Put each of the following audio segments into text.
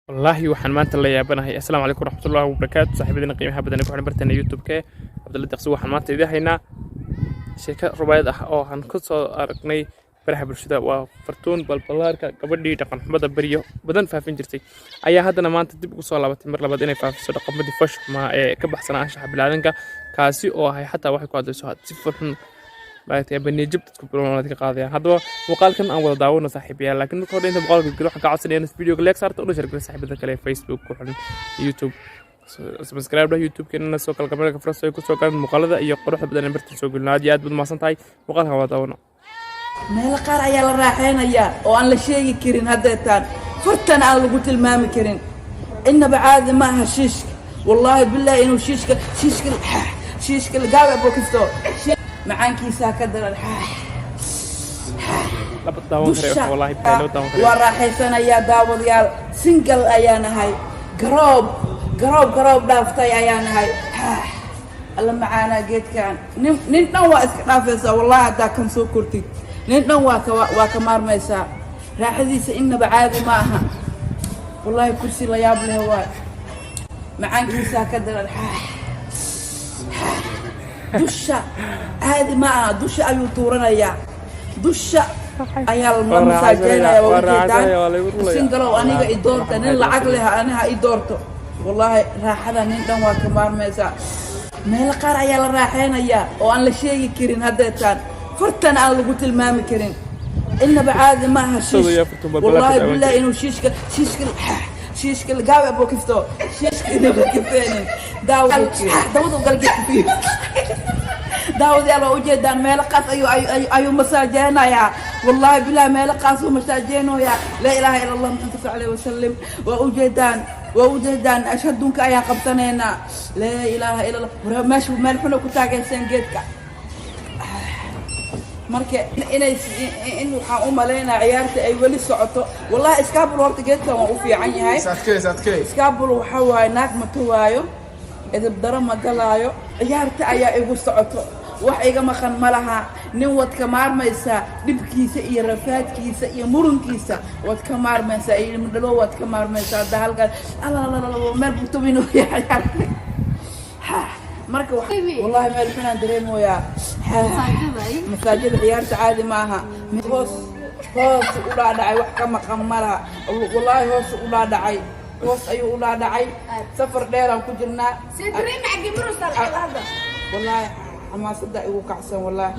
والله وحن ما أنت اللي يابنا هي السلام عليكم ورحمة الله وبركاته صاحبنا قيمة بدنا نكون برتنا يوتيوب كه عبد الله تقصو وحن ما أنت إذا هنا شركة ربايد أو هنقص أرقني برح برشدة وفرتون بالبلارك قبل تقن حمد بريو بدن فافين جرتي أي هذا أنا ما أنت تبي قصة لابد مر لابد إني فاف صدق قبل فش ما كبح سنة شحب العالم كاسي أو هاي حتى واحد قاعد يسوي صفر بعد يبني جبت كبرون هذيك قاضية هذا وقال كان أول داون صاحبي لكن كل أنت بقول بيروح قاعد سنين في فيديو كليك صارت أول شركة صاحبي ذاك على فيسبوك وحن يوتيوب سبسكرايب له يوتيوب كنا نسوق الكاميرا كفرس سوق المقالة يقرأ بدنا نبرت سوق الناديات بدنا ما صنتاي وقال هذا داونا meel qaar ayaa la raaxeynaya oo aan la sheegi karin hadeetaan furtan aan lagu tilmaami karin inaba caadi ma aha shiishka wallahi billahi inuu shiishka gaaba bokisto macaankiisa ka daran والله بيلو داون waa raaxeysanaya daawadayaal single ayaan ahay garoob dhaaftay ayaan ahay alla macaana geedkan nin dhan waa iska dhaafaysaa wallahi haddaa kan soo kortid nin dhan waa ka maarmaysaa raaxadiisa inaba caadi ma aha wallahi kursi la yaab leh waa macaankiisa ka daran dusha caadi ma aha dusha ayuu tuuranayaa dusha ayaa la masaajeynaya waa ujeedaan singalow aniga i doorta nin lacag leh aniha i doorto wallahi raaxada nin dhan waa ka maarmaysaa meel qaar ayaa la raaxeynaya oo aan la sheegi karin hadeetaan furtan aan lagu tilmaami karin inaba caadi ma aha wallahi billahi inuu shiishka gaaba bokisto shiishka inaba kafeenin dawadu galgii daawadayaal waa ujeedaan meelo qaas ayuu masaajeynayaa wallahi billahi meelo qaas uu masaajeynayaa laa ilaaha ila allah muxamad sallallahu alayhi wasallam waa ujeedaan ashadunka ayaa qabsanaynaa laa ilaaha ila allah meesha meel xun ku taageersan geedka marka in waxaan u maleynaa ciyaarta ay weli socoto wallahi iskaabul horta geedkan waa u fiican yahay iskaabul waxa waaye naag ma tawaayo idib daro ma galaayo ciyaarta ayaa igu socoto wax iga maqan ma laha nin wad ka maarmaysaa dhibkiisa iyo rafaadkiisa iyo murunkiisa wad ka maarmaysaa iyo midhalo wad ka maarmaysaa hadda halkan meel butubino marka wallahi meel xunaan dareemoyaa masaajida ciyaarta caadi ma aha hoos u dhaadhacay wax ka maqan ma laha wallahi hoos u dhaadhacay hoos ayuu u dhaadhacay safar dheeraan ku jirnaa wallahi xamaasadda igu kacsan wallahi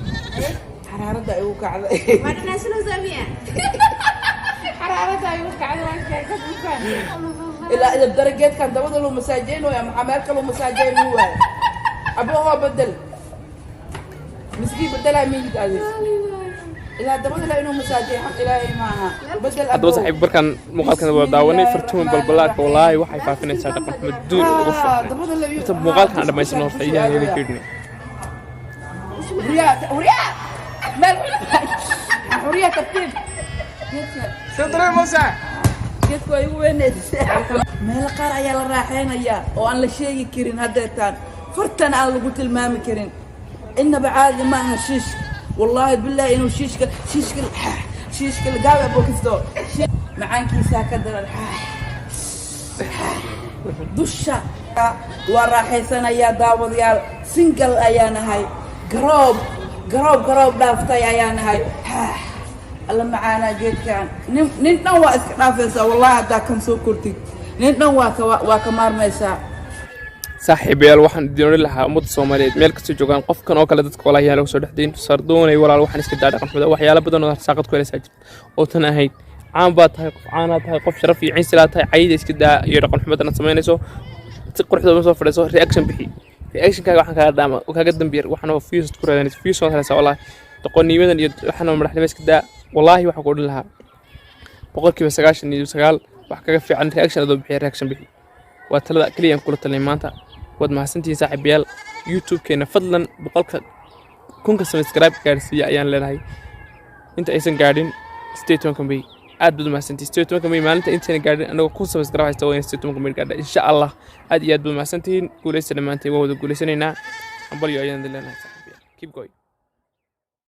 xaraaradda igu kacday ilaa idab darageedkan dabada loo masaajeynayaa maxaa meel kaloo masaajeynu waayo abahoo bedel miskii bedelaa miyid adeeg ilaa dabada la inuu masaajey xaq ilaahay maaha bedel hadaba saaxiib barkan muuqaalkan waa daawanay fartuun balbalaarka wallahi waxay faafinaysaa dhaqan xumo duun ugu fiican muuqaalkan dhamaysan horta ilaahay idin keednay حرية ترتيب صدري موسى geedku ay ugu weyneysay meel qaar ayaa la raaxeynaya oo aan la sheegi karin hadeetaan furtan aan lagu tilmaami karin inaba caadi ma aha shiishka wallahi billahi inuu shiishka gaaba bokisto macaankiisa ka daran dusha waa raaxeysanaya daawadayaal single ayaan ahay garoob dhaaftay ayaan ahay alla macaana geedkan nin dhan waa iska dhaafaysaa wallahi haddaa kan soo kortid nin dhan waa ka maarmaysaa saaxiibayaal waxaan idin oran lahaa ummadda Soomaaliyeed meel kasta joogaan qofkan oo kale dadka walaalayaal lagu soo dhaxdeyn sardoonay walaal waxaan iska daa dhaqan xumo waxyaalo badan oo saaqad ku helaysaa jirta oo tan ahayd caan baa tahay qof caan tahay qof sharaf iyo ciise tahay cayda iska daa iyo dhaqan xumadana sameynayso si quruxda u soo fadhiiso reaction bixi reaction-kaaga waxaan kaaga dhaama kaaga dambeeyay waxaan oo views ku raadinayso views oo helaysaa wallahi doqonimadan iyo waxaan madaxnimo iska daa wallahi waxa ku dhilaha boqolkiiba 99 wax kaga fiican reaction adoo bixiyo reaction bixi waa talada kaliya aan kula talin maanta wad mahadsantihiin saaxiibayaal youtube-keena fadlan boqolka kunka subscribe gaarsiiya ayaan leenahay inta aysan gaadhin stay tuned kamay aad bad mahadsantihiin stay tuned kamay maalinta intaan gaadhin anagoo ku subscribe haysta waa stay tuned kamay gaadha insha Allah aad iyo aad bad mahadsantihiin guulaysta dhamaanteen waa wada guulaysanayna ambalyo ayaan leenahay saaxiibayaal keep going